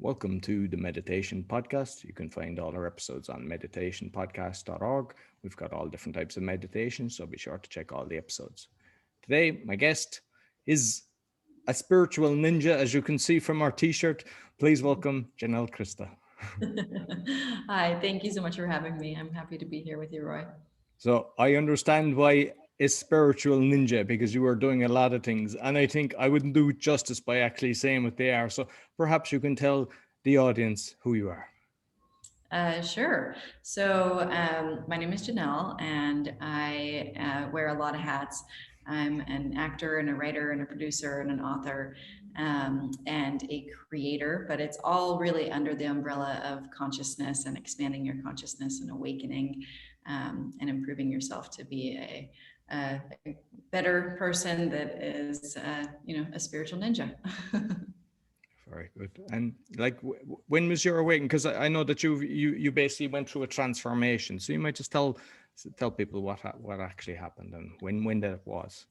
Welcome to the Meditation Podcast. You can find all our episodes on meditationpodcast.org. We've got all different types of meditation, so be sure to check all the episodes. Today, my guest is a spiritual ninja, as you can see from our t-shirt. Please welcome Janelle Christa. Hi, thank you so much for having me. I'm happy to be here with you, Roy. So I understand why a spiritual ninja, because you are doing a lot of things. And I think I wouldn't do justice by actually saying what they are. So perhaps you can tell the audience who you are. Sure. So my name is Janelle, and I wear a lot of hats. I'm an actor and a writer and a producer and an author and a creator, but it's all really under the umbrella of consciousness and expanding your consciousness and awakening and improving yourself to be a better person that is, a spiritual ninja. Very good. And like, when was your awakening? Because I know that you basically went through a transformation. So you might just tell people what actually happened and when that was.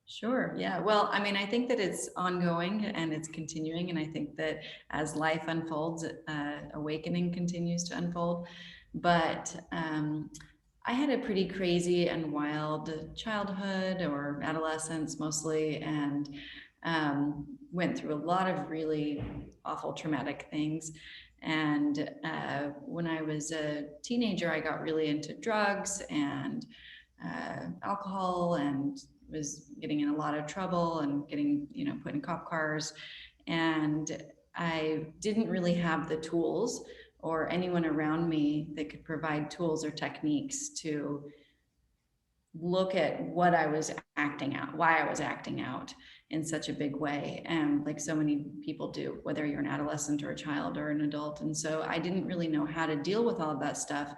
Sure. Yeah. Well, I mean, I think that it's ongoing and it's continuing. And I think that as life unfolds, awakening continues to unfold. But I had a pretty crazy and wild childhood or adolescence mostly, and went through a lot of really awful traumatic things. And when I was a teenager, I got really into drugs and alcohol and was getting in a lot of trouble and getting, put in cop cars. And I didn't really have the tools or anyone around me that could provide tools or techniques to look at what I was acting out, why I was acting out in such a big way. And like so many people do, whether you're an adolescent or a child or an adult. And so I didn't really know how to deal with all of that stuff.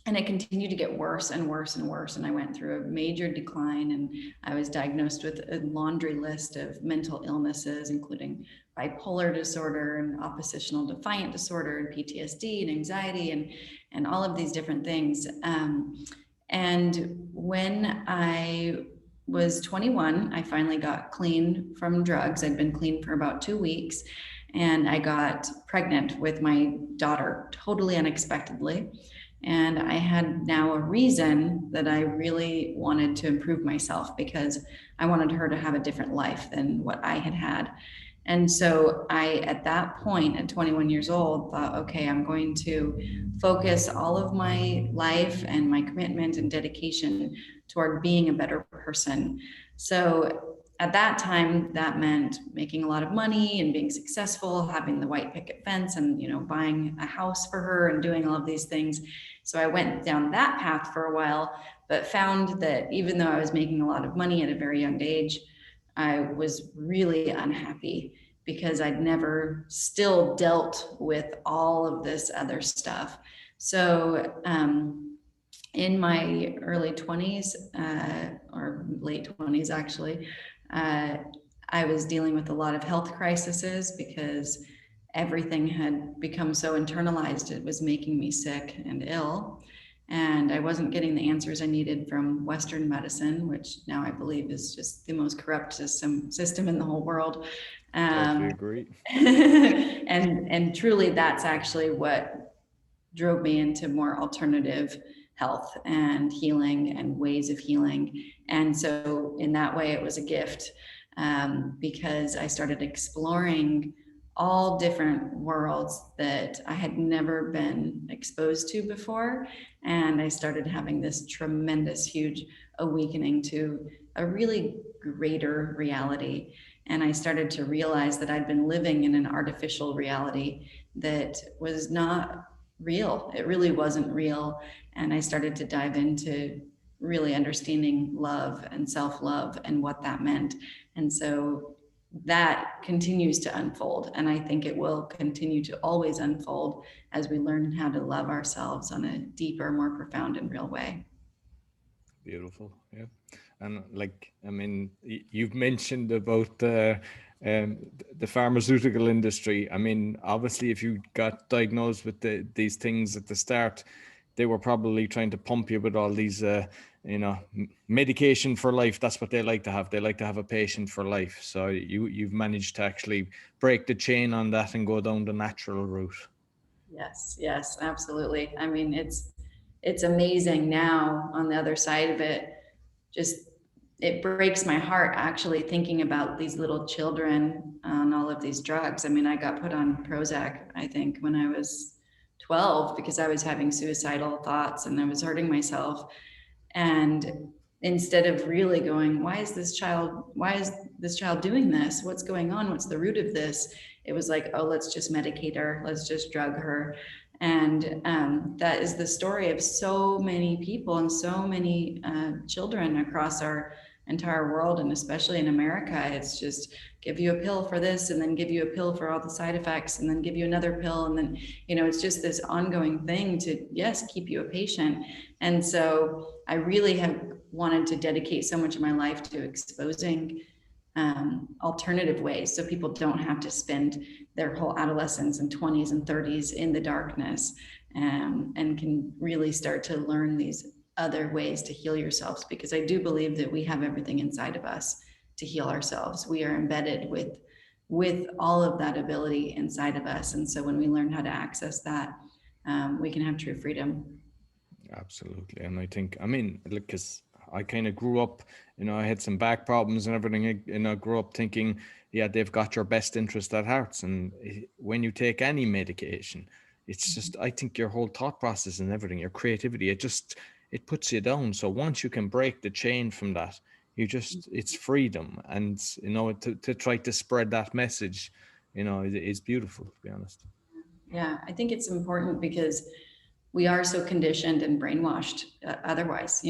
And it continued to get worse and worse and worse. And I went through a major decline, and I was diagnosed with a laundry list of mental illnesses, including bipolar disorder and oppositional defiant disorder and PTSD and anxiety and all of these different things. And when I was 21, I finally got clean from drugs. I'd been clean for about 2 weeks, and I got pregnant with my daughter totally unexpectedly. And I had now a reason that I really wanted to improve myself because I wanted her to have a different life than what I had had. And so I, at that point, at 21 years old, thought, okay, I'm going to focus all of my life and my commitment and dedication toward being a better person. So at that time, that meant making a lot of money and being successful, having the white picket fence and, buying a house for her and doing all of these things. So I went down that path for a while, but found that even though I was making a lot of money at a very young age, I was really unhappy because I'd never still dealt with all of this other stuff. So in my early 20s or late 20s, actually, I was dealing with a lot of health crises because everything had become so internalized. It was making me sick and ill. And I wasn't getting the answers I needed from Western medicine, which now I believe is just the most corrupt system in the whole world. Totally agree. And truly, that's actually what drove me into more alternative health and healing and ways of healing. And so in that way, it was a gift because I started exploring all different worlds that I had never been exposed to before. And I started having this tremendous, huge awakening to a really greater reality. And I started to realize that I'd been living in an artificial reality that was not real. It really wasn't real. And I started to dive into really understanding love and self-love and what that meant. And so that continues to unfold. And I think it will continue to always unfold as we learn how to love ourselves on a deeper, more profound and real way. Beautiful. Yeah. And like, I mean, you've mentioned about the pharmaceutical industry. I mean, obviously, if you got diagnosed with these things at the start, they were probably trying to pump you with all these medication for life. That's what they like to have. They like to have a patient for life. So you've managed to actually break the chain on that and go down the natural route. Yes, absolutely. I mean, it's amazing now on the other side of it. Just it breaks my heart actually thinking about these little children on all of these drugs. I mean, I got put on Prozac, I think, when I was 12 because I was having suicidal thoughts and I was hurting myself. And instead of really going, why is this child doing this? What's going on? What's the root of this? It was like, oh, let's just medicate her. Let's just drug her. And that is the story of so many people and so many children across our entire world, and especially in America. It's just give you a pill for this and then give you a pill for all the side effects and then give you another pill. And then, it's just this ongoing thing to, yes, keep you a patient. And so I really have wanted to dedicate so much of my life to exposing alternative ways so people don't have to spend their whole adolescence and 20s and 30s in the darkness, and can really start to learn these other ways to heal yourselves, because I do believe that we have everything inside of us to heal ourselves. We are embedded with all of that ability inside of us, and so when we learn how to access that, we can have true freedom. Absolutely. And I think, look, because I kind of grew up, I had some back problems and everything, I grew up thinking, yeah, they've got your best interest at heart. And when you take any medication, it's just, I think your whole thought process and everything, your creativity, it puts you down. So once you can break the chain from that, it's freedom. And, to try to spread that message, is beautiful, to be honest. Yeah, I think it's important because we are so conditioned and brainwashed otherwise.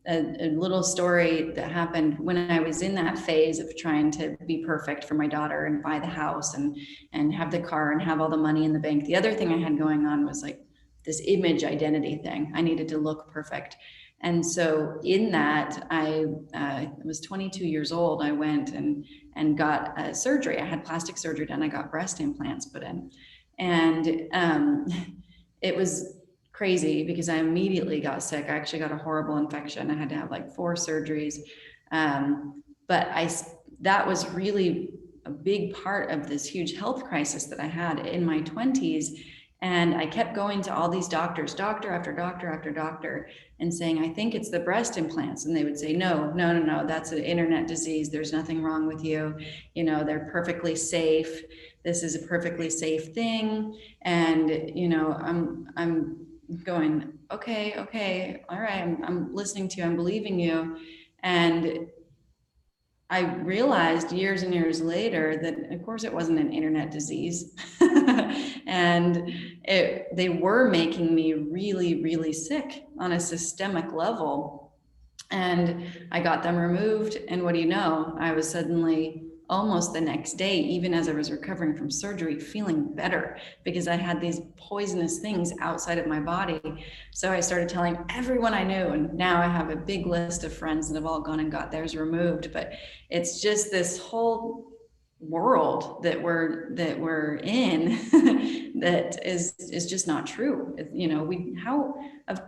A little story that happened when I was in that phase of trying to be perfect for my daughter and buy the house and have the car and have all the money in the bank. The other thing I had going on was like this image identity thing. I needed to look perfect. And so in that, I was 22 years old. I went and got a surgery. I had plastic surgery done. I got breast implants put in. And it was crazy because I immediately got sick. I actually got a horrible infection. I had to have like 4 surgeries. But that was really a big part of this huge health crisis that I had in my 20s. And I kept going to all these doctors, doctor after doctor after doctor, and saying, I think it's the breast implants. And they would say, no, that's an internet disease. There's nothing wrong with you. They're perfectly safe. This is a perfectly safe thing. And, I'm going, okay, all right, I'm listening to you, I'm believing you. And I realized years and years later that, of course, it wasn't an internet disease. And they were making me really, really sick on a systemic level. And I got them removed. And what do you know? I was suddenly almost the next day, even as I was recovering from surgery, feeling better because I had these poisonous things outside of my body. So I started telling everyone I knew, and now I have a big list of friends that have all gone and got theirs removed. But it's just this whole world that we're in that is just not true.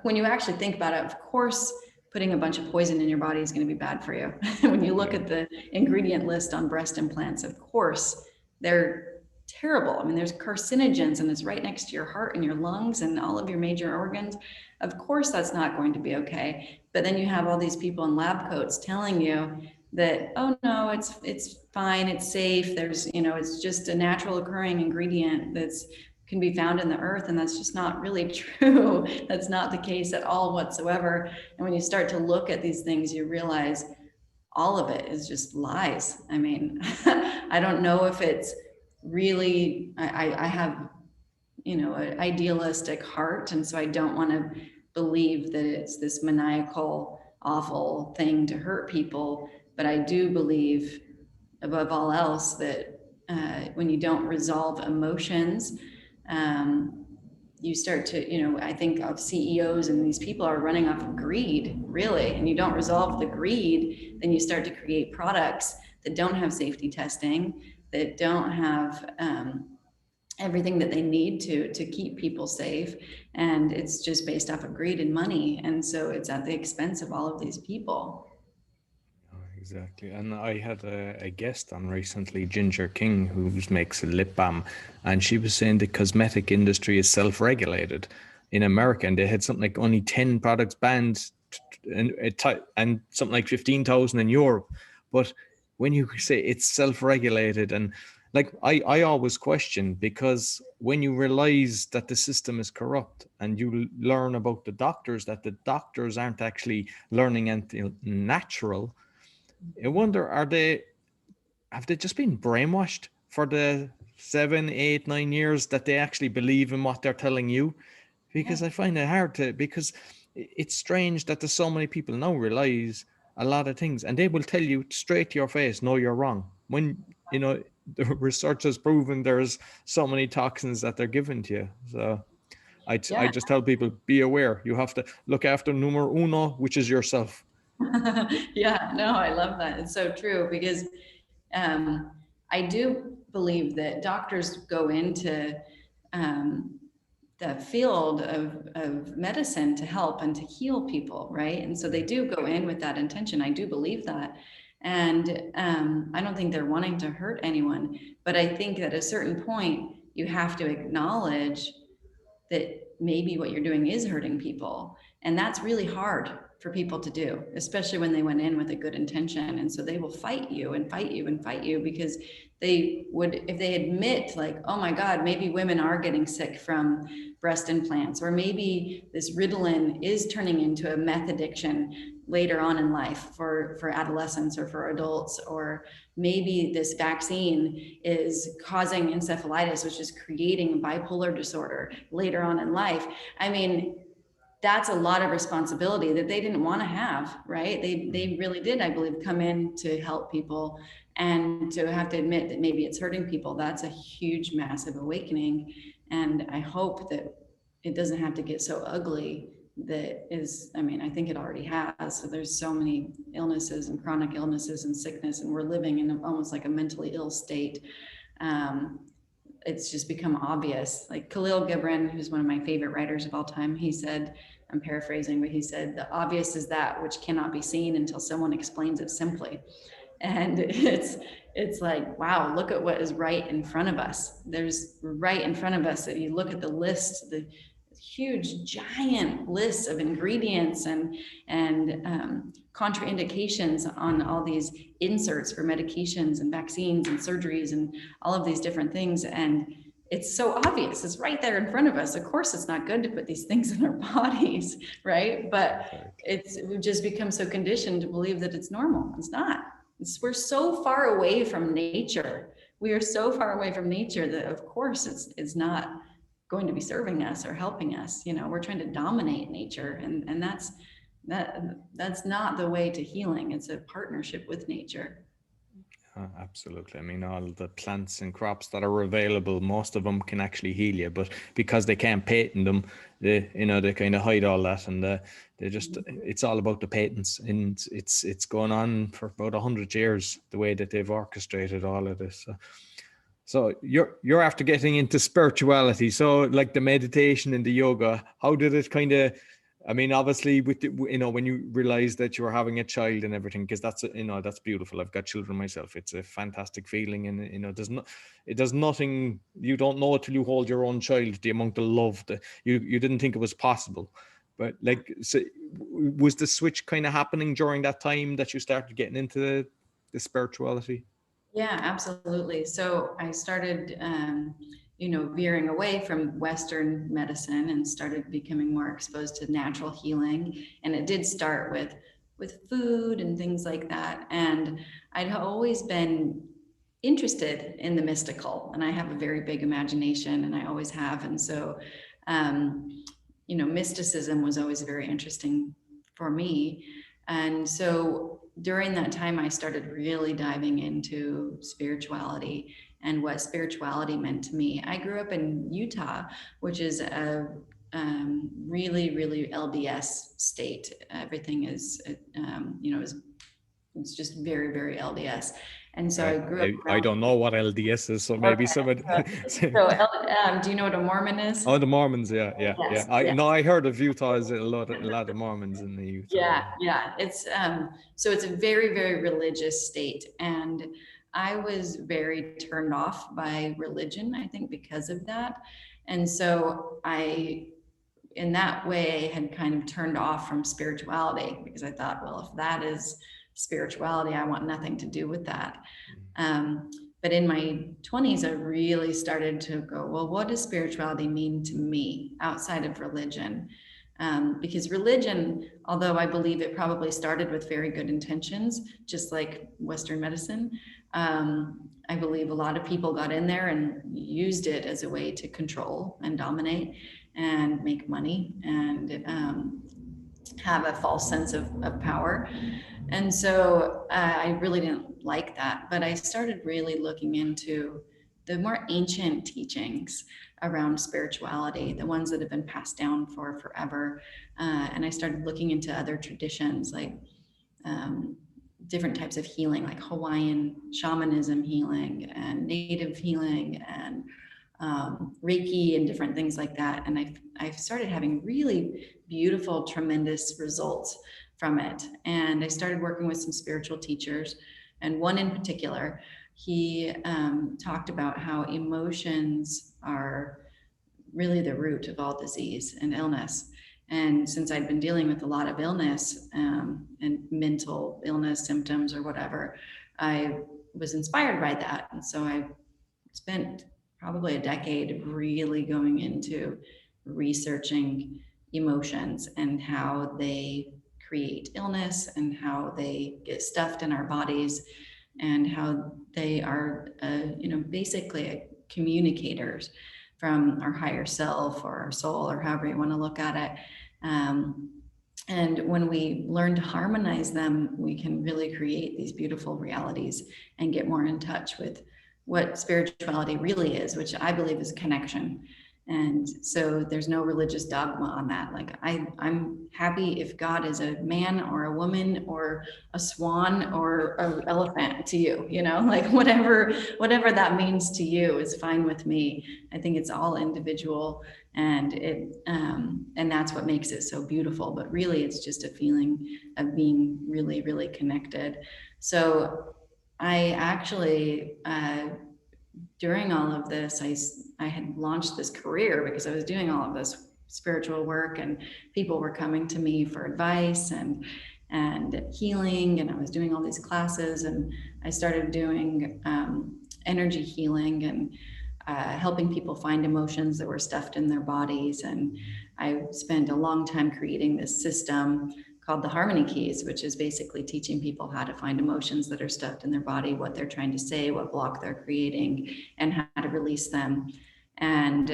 When you actually think about it, of course, putting a bunch of poison in your body is going to be bad for you. When you look at the ingredient list on breast implants, of course, they're terrible. I mean, there's carcinogens and it's right next to your heart and your lungs and all of your major organs. Of course, that's not going to be okay. But then you have all these people in lab coats telling you that, oh no, it's fine, it's safe. There's, it's just a natural occurring ingredient that's can be found in the earth, and that's just not really true. That's not the case at all whatsoever. And when you start to look at these things, you realize all of it is just lies. I mean, I don't know if it's really, I have, an idealistic heart, and so I don't want to believe that it's this maniacal, awful thing to hurt people. But I do believe, above all else, that when you don't resolve emotions, you start to, I think of CEOs and these people are running off of greed, really, and you don't resolve the greed, then you start to create products that don't have safety testing, that don't have everything that they need to keep people safe, and it's just based off of greed and money, and so it's at the expense of all of these people. Oh, exactly. And I had a guest on recently, Ginger King, who makes a lip balm, and she was saying the cosmetic industry is self-regulated in America, and they had something like only 10 products banned, and something like 15,000 in Europe. But when you say it's self-regulated, and like I always question, because when you realize that the system is corrupt and you learn about the doctors, that the doctors aren't actually learning anything natural, I wonder, have they just been brainwashed for the 7, 8, 9 years that they actually believe in what they're telling you? Yeah. Because I find it hard to, because it's strange that there's so many people now realize a lot of things, and they will tell you straight to your face, no, you're wrong. When, the research has proven there's so many toxins that they're given to you. So I Yeah. just tell people, be aware. You have to look after numero uno, which is yourself. Yeah, no, I love that. It's so true because um, I do believe that doctors go into um, the field of medicine to help and to heal people, right? And so they do go in with that intention. I do believe that. And I don't think they're wanting to hurt anyone. But I think that at a certain point, you have to acknowledge that maybe what you're doing is hurting people. And that's really hard for people to do, especially when they went in with a good intention. And so they will fight you and fight you and fight you because they would, if they admit, like, oh my God, maybe women are getting sick from breast implants, or maybe this Ritalin is turning into a meth addiction later on in life for adolescents or for adults, or maybe this vaccine is causing encephalitis, which is creating bipolar disorder later on in life. I mean, that's a lot of responsibility that they didn't want to have, right? They really did, I believe, come in to help people, and to have to admit that maybe it's hurting people. That's a huge, massive awakening. And I hope that it doesn't have to get so ugly. That is, I mean, I think it already has. So there's so many illnesses and chronic illnesses and sickness, and we're living in almost like a mentally ill state. Um, it's just become obvious. Like Khalil Gibran, who's one of my favorite writers of all time, he said, I'm paraphrasing, but he said, the obvious is that which cannot be seen until someone explains it simply. And it's like, wow, look at what is right in front of us. There's right in front of us that you look at the list, the huge giant list of ingredients and contraindications on all these inserts for medications and vaccines and surgeries and all of these different things. And it's so obvious, it's right there in front of us. Of course it's not good to put these things in our bodies, right? But we've just become so conditioned to believe that it's normal. It's not. We're so far away from nature. We are so far away from nature that of course it's not going to be serving us or helping us. We're trying to dominate nature, and that's not the way to healing. It's a partnership with nature. Absolutely. I mean, all the plants and crops that are available, most of them can actually heal you, but because they can't patent them, they kind of hide all that, and they just, it's all about the patents, and it's going on for about 100 years, the way that they've orchestrated all of this. So you're after getting into spirituality. So like the meditation and the yoga, how did it kind of, I mean, obviously with when you realize that you're having a child and everything, because that's, that's beautiful. I've got children myself. It's a fantastic feeling. And, it does nothing. You don't know till you hold your own child, the amount of love that you didn't think it was possible. But like, so was the switch kind of happening during that time that you started getting into the spirituality? Yeah, absolutely. So I started, veering away from Western medicine and started becoming more exposed to natural healing. And it did start with food and things like that. And I'd always been interested in the mystical, and I have a very big imagination, and I always have. And so, mysticism was always very interesting for me. And so during that time, I started really diving into spirituality and what spirituality meant to me. I grew up in Utah, which is a really, really LDS state. Everything is, is it's just very, very LDS. And so Right. I grew up I around. don't know what LDS is, so maybe Okay. somebody. Do you know what a Mormon is? Oh, the Mormons, yeah, yeah, yeah. Yes. I Yeah. no, I heard of Utah is a lot of Mormons in the Utah. Yeah. Yeah. Yeah. It's so it's a very, very religious state. And I was very turned off by religion, I think, because of that. And so I, in that way, had kind of turned off from spirituality because I thought, well, if that is spirituality, I want nothing to do with that. Um, but in my 20s, I really started to go, well, what does spirituality mean to me outside of religion? Because religion, although I believe it probably started with very good intentions, just like Western medicine, I believe a lot of people got in there and used it as a way to control and dominate and make money and have a false sense of power. And so I really didn't like that. But I started really looking into the more ancient teachings around spirituality, the ones that have been passed down for forever. And I started looking into other traditions like different types of healing, like Hawaiian shamanism healing and native healing and Reiki and different things like that. And I started having really beautiful, tremendous results from it. And I started working with some spiritual teachers, and one in particular, he talked about how emotions are really the root of all disease and illness. And since I'd been dealing with a lot of illness and mental illness symptoms or whatever, I was inspired by that. And so I spent probably a decade really going into researching emotions and how they create illness and how they get stuffed in our bodies and how they are, basically communicators from our higher self or our soul or however you want to look at it. And when we learn to harmonize them, we can really create these beautiful realities and get more in touch with what spirituality really is, which I believe is connection. And so there's no religious dogma on that. Like I'm happy if God is a man or a woman or a swan or an elephant to you, like whatever that means to you is fine with me. I think it's all individual, and and that's what makes it so beautiful. But really, it's just a feeling of being really, really connected. So I actually, during all of this, I had launched this career because I was doing all of this spiritual work, and people were coming to me for advice and healing, and I was doing all these classes, and I started doing energy healing and helping people find emotions that were stuffed in their bodies. And I spent a long time creating this system called the Harmony Keys, which is basically teaching people how to find emotions that are stuffed in their body, what they're trying to say, what block they're creating, and how to release them. And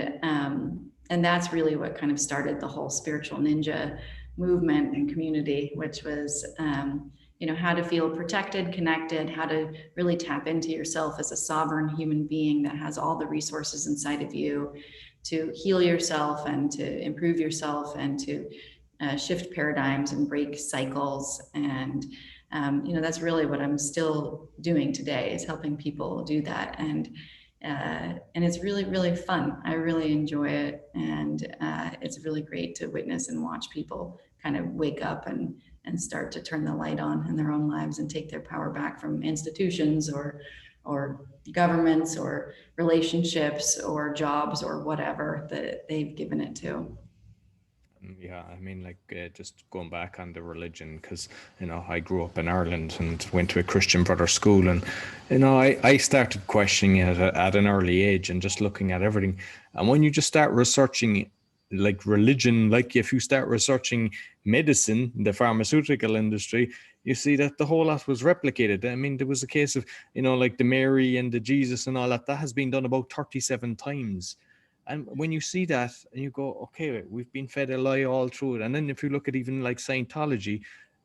that's really what kind of started the whole spiritual ninja movement and community, which was how to feel protected, connected, how to really tap into yourself as a sovereign human being that has all the resources inside of you to heal yourself and to improve yourself and to shift paradigms and break cycles. And that's really what I'm still doing today, is helping people do that. And it's really, really fun. I really enjoy it. And it's really great to witness and watch people kind of wake up and start to turn the light on in their own lives and take their power back from institutions or governments or relationships or jobs or whatever that they've given it to. Yeah, I mean, like just going back on the religion, because I grew up in Ireland and went to a Christian brother school, and I started questioning it at an early age and just looking at everything. And when you just start researching like religion, like if you start researching medicine, the pharmaceutical industry, you see that the whole lot was replicated. I mean, there was a case of like the Mary and the Jesus and all that has been done about 37 times. And when you see that and you go, okay, we've been fed a lie all through it. And then if you look at even like Scientology,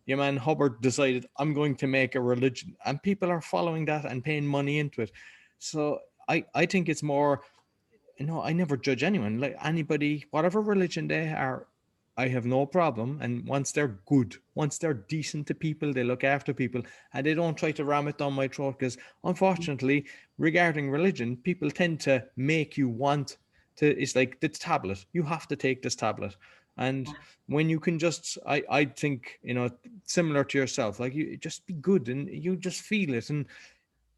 your man Hubbard decided, I'm going to make a religion, and people are following that and paying money into it. So I think it's more, I never judge anyone, like anybody, whatever religion they are, I have no problem. And once they're good, once they're decent to people, they look after people and they don't try to ram it down my throat. Because unfortunately, regarding religion, people tend to make you want to, it's like this tablet, you have to take this tablet. And when you can just, I think, similar to yourself, like you just be good and you just feel it. And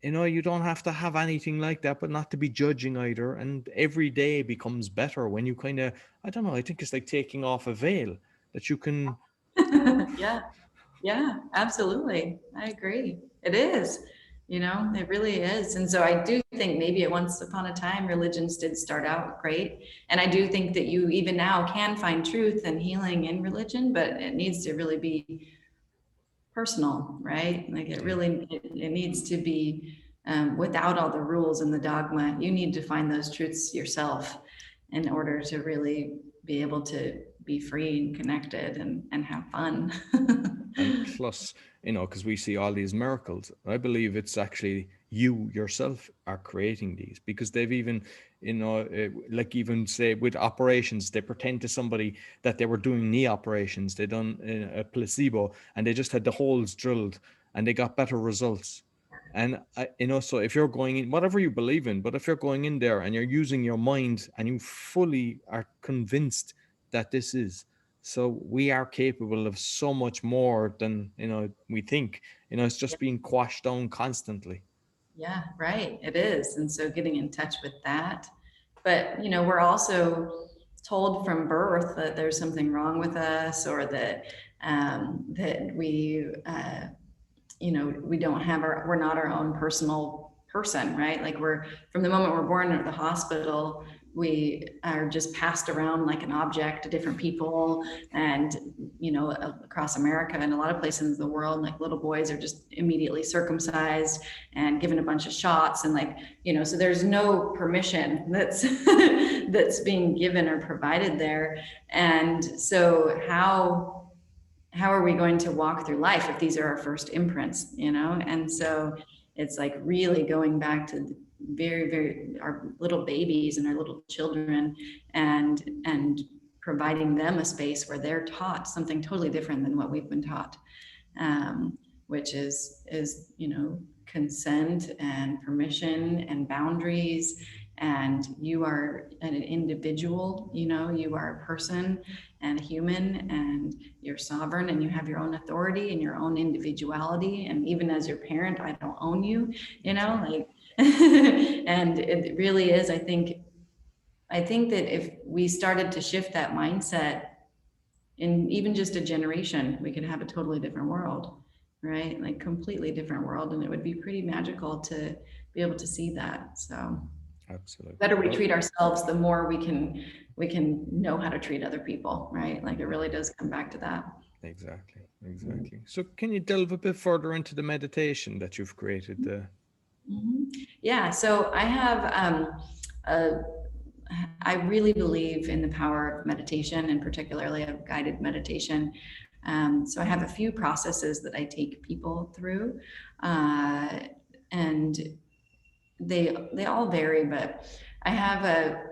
you don't have to have anything like that, but not to be judging either. And every day becomes better when you kind of, I don't know, I think it's like taking off a veil that you can. Yeah. Yeah, absolutely. I agree. It is, it really is. And so I do think maybe at once upon a time, religions did start out great. And I do think that you even now can find truth and healing in religion, but it needs to really be personal, right? Like it Yeah. really, it needs to be without all the rules and the dogma. You need to find those truths yourself in order to really be able to be free and connected and have fun. And plus, because we see all these miracles, I believe it's actually you yourself are creating these, because they've even, like even say with operations, they pretend to somebody that they were doing knee operations, they done a placebo and they just had the holes drilled and they got better results. And so if you're going in, whatever you believe in, but if you're going in there and you're using your mind and you fully are convinced that this is, so we are capable of so much more than we think. It's just being quashed down constantly. Yeah, right. It is. And so getting in touch with that. But, we're also told from birth that there's something wrong with us, or that we don't have we're not our own personal person, right? Like from the moment we're born at the hospital, we are just passed around like an object to different people. And, across America and a lot of places in the world, like little boys are just immediately circumcised and given a bunch of shots. And like, so there's no permission that's, that's being given or provided there. And so how are we going to walk through life if these are our first imprints, And so it's like really going back to very, very our little babies and our little children, and providing them a space where they're taught something totally different than what we've been taught, which is consent and permission and boundaries. And you are an individual, you are a person and a human, and you're sovereign, and you have your own authority and your own individuality. And even as your parent, I don't own you, like, and it really is, I think that if we started to shift that mindset in even just a generation, we could have a totally different world, right? Like completely different world. And it would be pretty magical to be able to see that. So Absolutely. better we Well, treat ourselves, the more we can know how to treat other people, right? Like it really does come back to that. exactly. So can you delve a bit further into the meditation that you've created? Yeah, so I have I really believe in the power of meditation, and particularly of guided meditation. So I have a few processes that I take people through, and they all vary, but I have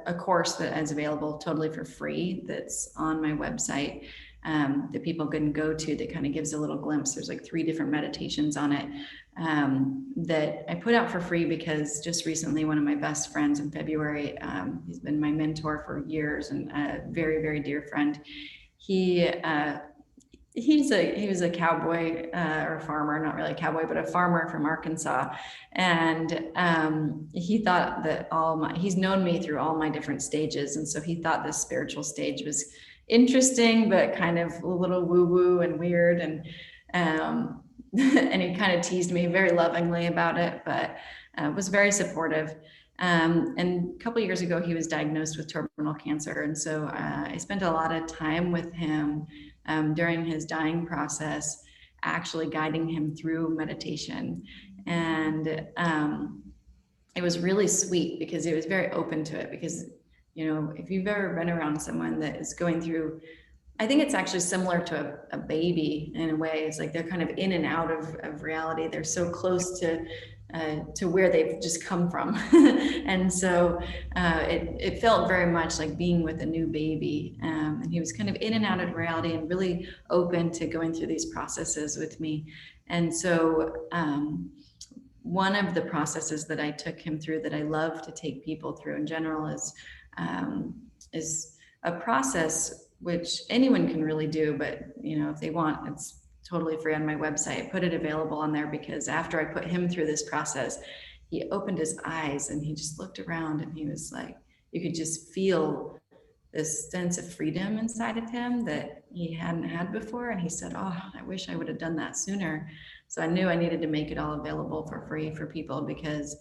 a course that is available totally for free that's on my website, that people can go to, that kind of gives a little glimpse. There's like 3 different meditations on it, that I put out for free because just recently one of my best friends in February, he's been my mentor for years and a very, very dear friend. He was a cowboy, or a farmer, not really a cowboy, but a farmer from Arkansas. And he thought that he's known me through all my different stages. And so he thought this spiritual stage was interesting, but kind of a little woo woo and weird. And and he kind of teased me very lovingly about it, but was very supportive. And a couple of years ago, he was diagnosed with terminal cancer. And so I spent a lot of time with him during his dying process, actually guiding him through meditation. And it was really sweet because he was very open to it. Because, if you've ever been around someone that is going through, I think it's actually similar to a baby in a way. It's like they're kind of in and out of reality. They're so close to to where they've just come from. And so it felt very much like being with a new baby. And he was kind of in and out of reality and really open to going through these processes with me. And so one of the processes that I took him through that I love to take people through in general is a process which anyone can really do, but if they want, it's totally free on my website. I put it available on there because after I put him through this process, he opened his eyes and he just looked around and he was like, you could just feel this sense of freedom inside of him that he hadn't had before. And he said, oh, I wish I would have done that sooner. So I knew I needed to make it all available for free for people because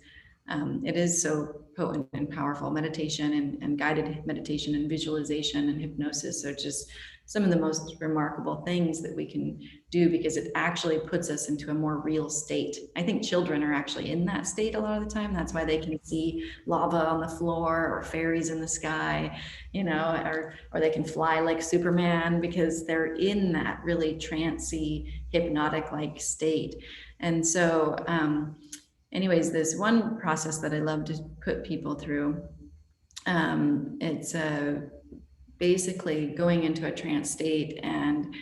it is so potent and powerful. Meditation and guided meditation and visualization and hypnosis are just some of the most remarkable things that we can do because it actually puts us into a more real state. I think children are actually in that state a lot of the time. That's why they can see lava on the floor or fairies in the sky, or they can fly like Superman because they're in that really trancy, hypnotic-like state. And so, anyways, this one process that I love to put people through, it's basically going into a trance state and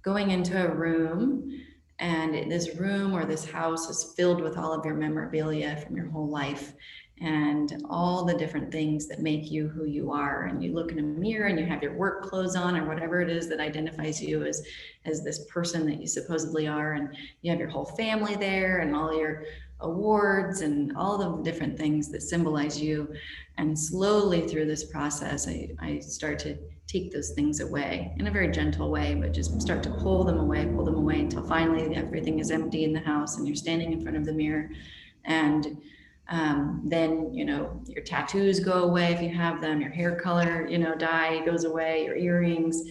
going into a room, and this room or this house is filled with all of your memorabilia from your whole life and all the different things that make you who you are. And you look in a mirror and you have your work clothes on or whatever it is that identifies you as this person that you supposedly are, and you have your whole family there and all your awards and all the different things that symbolize you. And slowly through this process, I start to take those things away in a very gentle way, but just start to pull them away until finally everything is empty in the house and you're standing in front of the mirror. And then, your tattoos go away if you have them, your hair color, dye goes away, your earrings,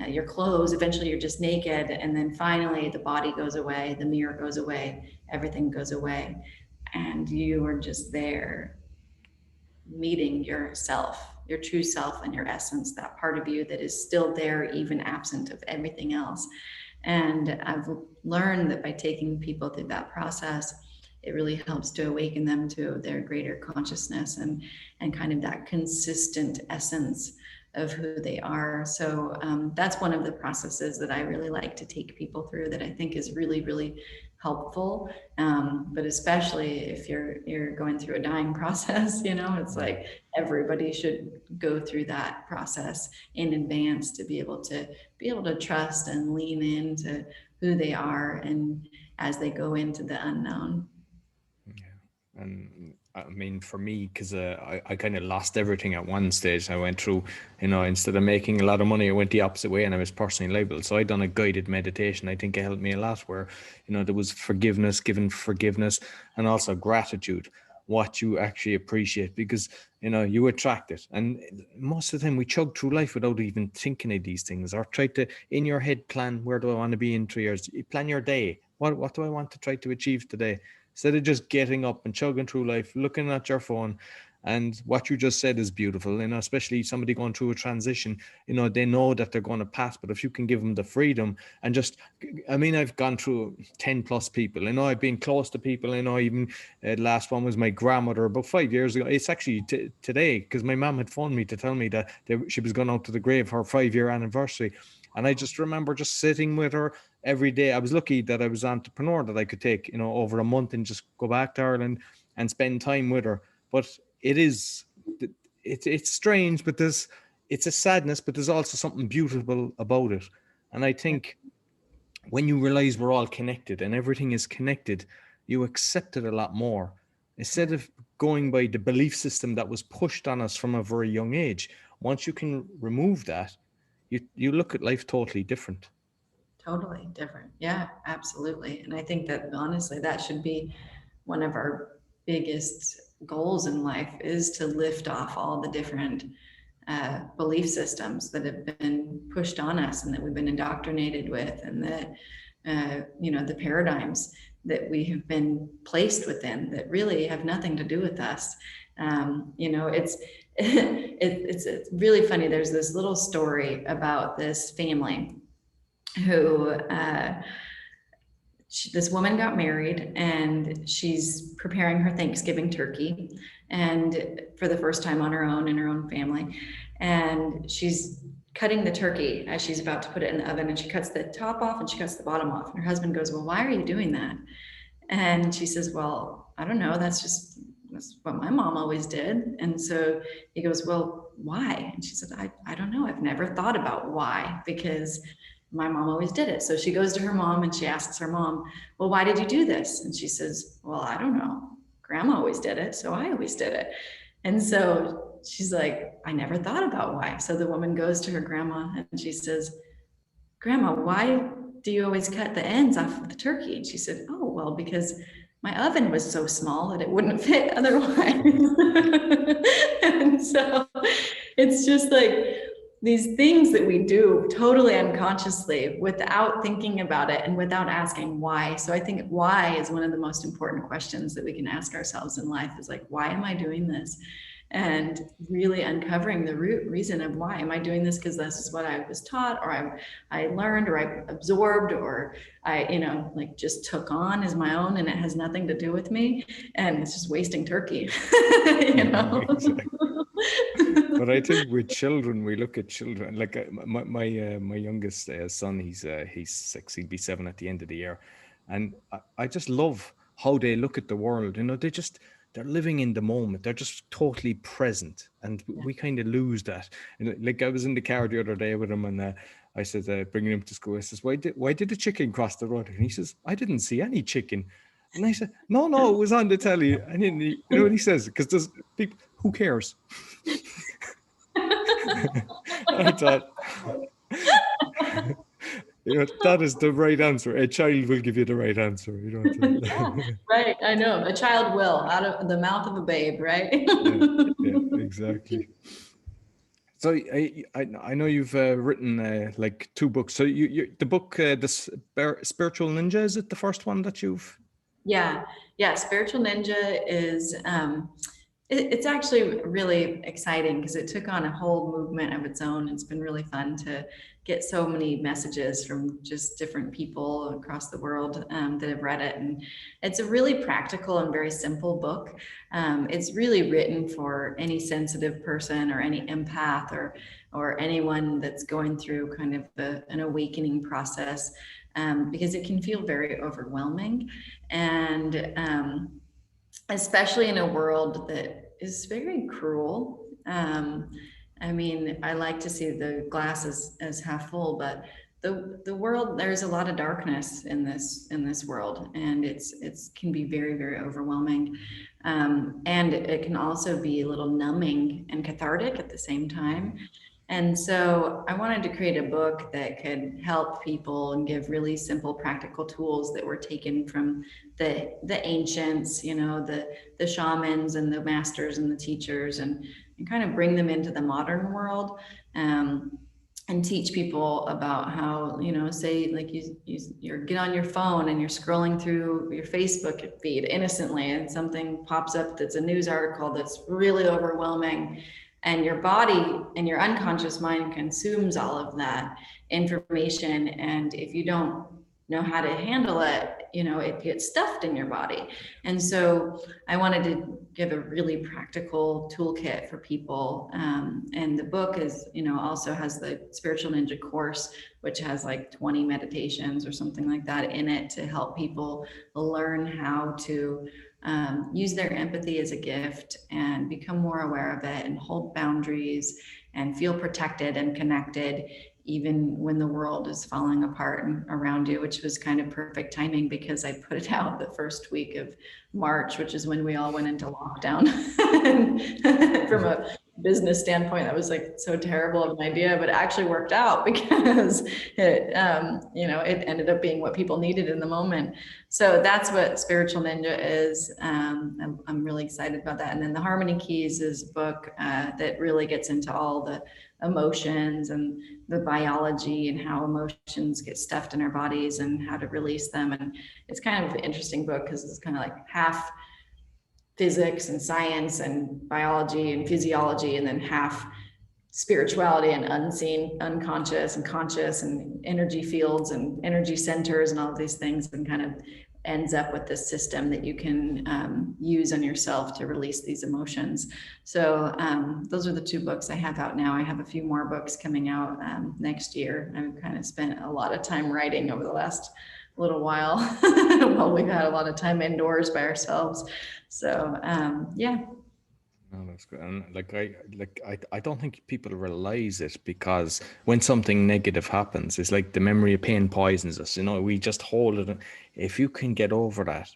your clothes, eventually you're just naked. And then finally the body goes away, the mirror goes away, everything goes away. And you are just there meeting yourself, your true self and your essence, that part of you that is still there, even absent of everything else. And I've learned that by taking people through that process, it really helps to awaken them to their greater consciousness and kind of that consistent essence of who they are. So that's one of the processes that I really like to take people through that I think is really, really helpful. But especially if you're going through a dying process, it's like everybody should go through that process in advance to be able to trust and lean into who they are and as they go into the unknown. Yeah. And I mean, for me, because I kind of lost everything at one stage. I went through, instead of making a lot of money, I went the opposite way and I was personally liable. So I done a guided meditation. I think it helped me a lot where, there was forgiveness, given forgiveness, and also gratitude, what you actually appreciate, because, you attract it. And most of the time we chug through life without even thinking of these things, or try to, in your head, plan, where do I want to be in 3 years? You plan your day. What do I want to try to achieve today? Instead of just getting up and chugging through life, looking at your phone. And what you just said is beautiful, especially somebody going through a transition, they know that they're going to pass, but if you can give them the freedom and just, I've gone through 10 plus people, I've been close to people, even the last one was my grandmother about 5 years ago. It's actually today, because my mom had phoned me to tell me that she was going out to the grave, her 5-year anniversary. And I just remember just sitting with her every day. I was lucky that I was an entrepreneur, that I could take, over a month and just go back to Ireland and spend time with her. But it's strange, but it's a sadness, but there's also something beautiful about it. And I think when you realize we're all connected and everything is connected, you accept it a lot more. Instead of going by the belief system that was pushed on us from a very young age, once you can remove that, you look at life totally different. Totally different. Yeah, absolutely. And I think that honestly, that should be one of our biggest goals in life, is to lift off all the different belief systems that have been pushed on us and that we've been indoctrinated with, and that, the paradigms that we have been placed within that really have nothing to do with us. It's really funny. There's this little story about this family who this woman got married and she's preparing her Thanksgiving turkey, and for the first time on her own in her own family. And she's cutting the turkey as she's about to put it in the oven, and she cuts the top off and she cuts the bottom off. And her husband goes, "Well, why are you doing that?" And she says, "Well, I don't know. That's what my mom always did." And so he goes, "Well, why?" And she said, I don't know. I've never thought about why, because my mom always did it. So she goes to her mom and she asks her mom, "Well, why did you do this?" And she says, "Well, I don't know. Grandma always did it, so I always did it." And so she's like, "I never thought about why." So the woman goes to her grandma and she says, "Grandma, why do you always cut the ends off of the turkey?" And she said, "Oh, well, because my oven was so small that it wouldn't fit otherwise." And so it's just like these things that we do totally unconsciously without thinking about it and without asking why. So I think why is one of the most important questions that we can ask ourselves in life, is like, why am I doing this? And really uncovering the root reason of why. Am I doing this because this is what I was taught, or I learned, or I absorbed, or I, like just took on as my own, and it has nothing to do with me, and it's just wasting turkey, Exactly. But I think with children, we look at children like my youngest son. He's 6. He'll be 7 at the end of the year, and I just love how they look at the world. They're living in the moment. They're just totally present, and we kind of lose that. And like I was in the car the other day with him, and I said, bringing him to school, I says, why did the chicken cross the road? And he says, "I didn't see any chicken." And I said, no, it was on the telly. And then you know what he says? Because there's people, who cares? I thought, that is the right answer. A child will give you the right answer. Yeah, right. I know. A child will, out of the mouth of a babe, right? Yeah, exactly. So I know you've written like 2 books. So the book, the Spiritual Ninja, is it the first one that you've? Yeah. Spiritual Ninja is, it's actually really exciting because it took on a whole movement of its own. It's been really fun to get so many messages from just different people across the world that have read it. And it's a really practical and very simple book. It's really written for any sensitive person or any empath or anyone that's going through kind of an awakening process, because it can feel very overwhelming. And especially in a world that is very cruel. I mean, I like to see the glass as half full, but the world, there's a lot of darkness in this world, and it's can be very, very overwhelming. And it can also be a little numbing and cathartic at the same time. And so I wanted to create a book that could help people and give really simple, practical tools that were taken from the ancients, the shamans and the masters and the teachers, and kind of bring them into the modern world. And teach people about how, say like you get on your phone and you're scrolling through your Facebook feed innocently, and something pops up that's a news article that's really overwhelming, and your body and your unconscious mind consumes all of that information. And if you don't know how to handle it, it gets stuffed in your body. And so I wanted to give a really practical toolkit for people. And the book is, also has the Spiritual Ninja course, which has like 20 meditations or something like that in it to help people learn how to use their empathy as a gift and become more aware of it and hold boundaries and feel protected and connected, even when the world is falling apart around you, which was kind of perfect timing because I put it out the first week of March, which is when we all went into lockdown. From a business standpoint, that was like so terrible of an idea, but it actually worked out because it, it ended up being what people needed in the moment. So that's what Spiritual Ninja is. I'm really excited about that. And then the Harmony Keys is a book that really gets into all the emotions and the biology and how emotions get stuffed in our bodies and how to release them. And it's kind of an interesting book because it's kind of like half physics and science and biology and physiology, and then half spirituality and unseen, unconscious and conscious and energy fields and energy centers and all of these things, and kind of ends up with this system that you can use on yourself to release these emotions. So those are the 2 books I have out now. I have a few more books coming out next year. I've kind of spent a lot of time writing over the last little while while we've had a lot of time indoors by ourselves. So yeah. No, that's good. And I don't think people realize it, because when something negative happens, it's like the memory of pain poisons us. We just hold it. If you can get over that,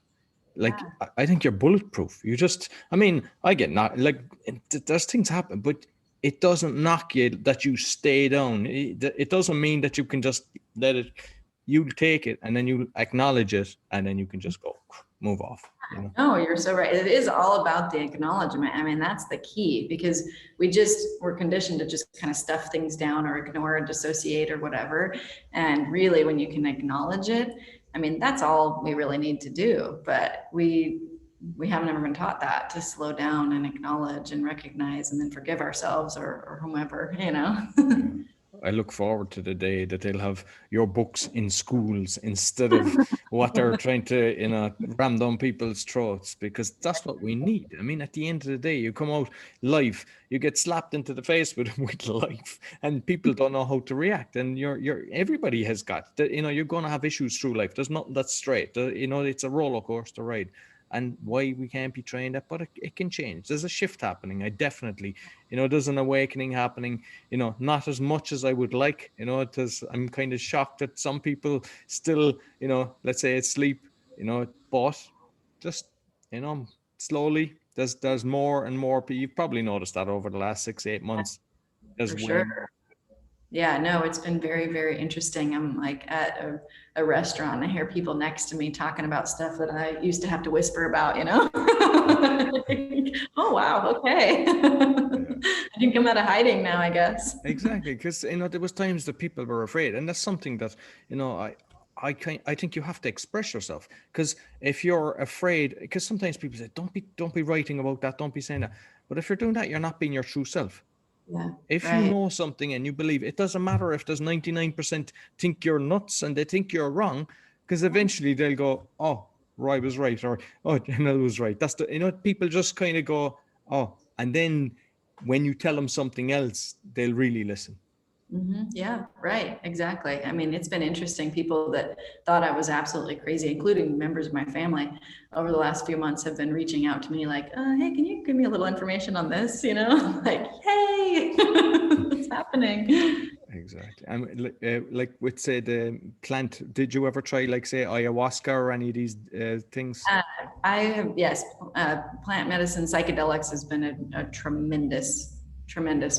like, I think you're bulletproof. I get not like there's things happen, but it doesn't knock you that you stay down. It doesn't mean that you can just let it. You take it and then you acknowledge it, and then you can just go move off. No, you're so right. It is all about the acknowledgement. I mean, that's the key, because we're conditioned to just kind of stuff things down or ignore or dissociate or whatever. And really, when you can acknowledge it, I mean, that's all we really need to do. But we haven't ever been taught that, to slow down and acknowledge and recognize and then forgive ourselves or whomever, I look forward to the day that they'll have your books in schools instead of what they're trying to, ram down people's throats, because that's what we need. I mean, at the end of the day, you come out life, you get slapped into the face with life, and people don't know how to react. And everybody has got, you're going to have issues through life. There's nothing that's straight. It's a roller coaster ride. And why we can't be trained up, but it can change. There's a shift happening. I definitely, there's an awakening happening, not as much as I would like, I'm kind of shocked that some people still, let's say asleep, but just, slowly there's more and more people. You've probably noticed that over the last 6-8 months. There's For sure. Yeah, no, it's been very, very interesting. I'm like at a restaurant and I hear people next to me talking about stuff that I used to have to whisper about, Oh, wow. Okay. I can come out of hiding now, I guess. Exactly. Because, there was times that people were afraid, and that's something that, I think you have to express yourself, because if you're afraid, because sometimes people say, don't be writing about that. Don't be saying that. But if you're doing that, you're not being your true self. Yeah. If you know something and you believe, it doesn't matter if there's 99% think you're nuts and they think you're wrong, because eventually they'll go, oh, Roy was right, or oh, Janelle was right. That's people just kind of go, oh, and then when you tell them something else, they'll really listen. Mm-hmm. Yeah, right. Exactly. I mean, it's been interesting. People that thought I was absolutely crazy, including members of my family, over the last few months have been reaching out to me like, hey, can you give me a little information on this? Like, hey, what's happening? Exactly. And like with, say, the plant, did you ever try, like, say, ayahuasca or any of these things? I have, yes. Plant medicine, psychedelics has been a tremendous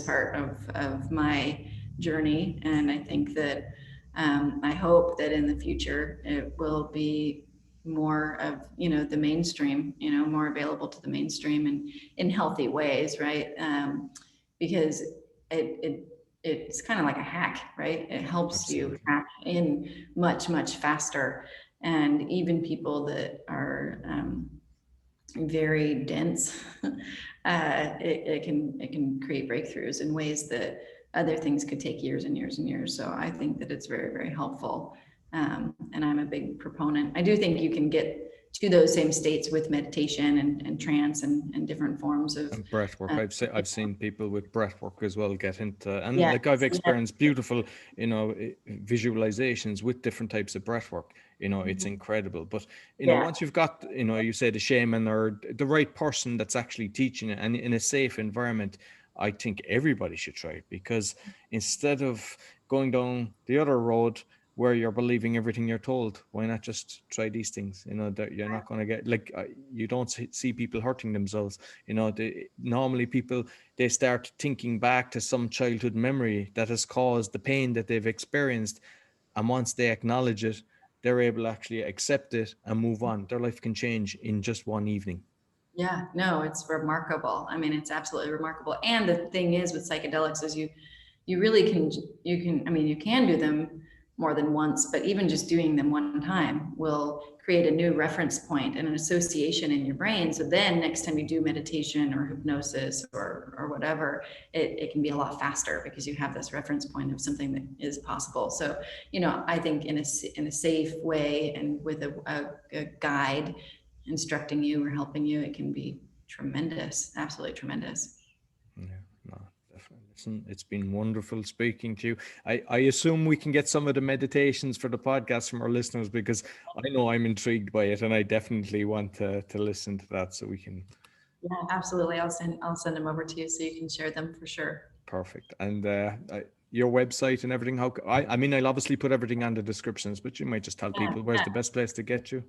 part of my journey. And I think that I hope that in the future it will be more of, the mainstream, more available to the mainstream and in healthy ways, right? Because it's kind of like a hack, right? It helps Absolutely. you hack in much, much faster. And even people that are very dense, it can create breakthroughs in ways that other things could take years and years and years. So I think that it's very, very helpful. And I'm a big proponent. I do think you can get to those same states with meditation and trance and different forms of breath work. I've seen people with breath work as well get into, and yeah, like I've experienced beautiful, visualizations with different types of breath work. It's incredible. But once you've got, you say the shaman or the right person that's actually teaching it, and in a safe environment, I think everybody should try it, because instead of going down the other road where you're believing everything you're told, why not just try these things? That you're not going to get, like, you don't see people hurting themselves. Normally people, they start thinking back to some childhood memory that has caused the pain that they've experienced, and once they acknowledge it, they're able to actually accept it and move on. Their life can change in just one evening. Yeah, no, it's remarkable. I mean, it's absolutely remarkable. And the thing is with psychedelics is you really can, I mean, you can do them more than once, but even just doing them one time will create a new reference point and an association in your brain. So then next time you do meditation or hypnosis or whatever, it can be a lot faster because you have this reference point of something that is possible. So, I think in a safe way and with a guide instructing you or helping you, it can be tremendous, absolutely tremendous. Yeah, no, definitely. Listen, it's been wonderful speaking to you. I assume we can get some of the meditations for the podcast from our listeners, because I know I'm intrigued by it and I definitely want to listen to that, so we can. Yeah, absolutely. I'll send them over to you so you can share them for sure. Perfect. And your website and everything, I mean, I'll obviously put everything on the descriptions, but you might just tell people where's the best place to get you.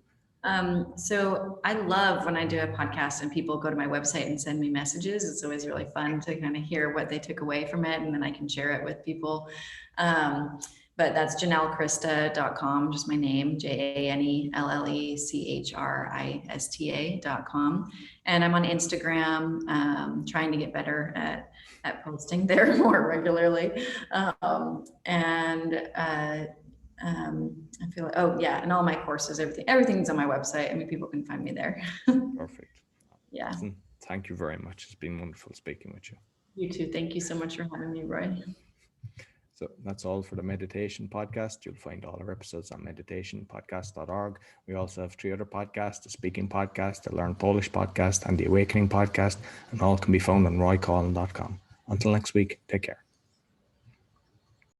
So I love when I do a podcast and people go to my website and send me messages. It's always really fun to kind of hear what they took away from it, and then I can share it with people. But that's JanelleChrista.com, just my name, JanelleChrista.com. And I'm on Instagram, trying to get better at posting there more regularly. I feel like, oh yeah, and all my courses, everything's on my website. I mean, people can find me there. Perfect. Yeah. Listen, thank you very much. It's been wonderful speaking with you. You too. Thank you so much for having me, Roy. So that's all for the meditation podcast. You'll find all our episodes on meditationpodcast.org. We also have 3 other podcasts: the Speaking Podcast, the Learn Polish Podcast, and the Awakening Podcast, and all can be found on roycollin.com. Until next week, take care.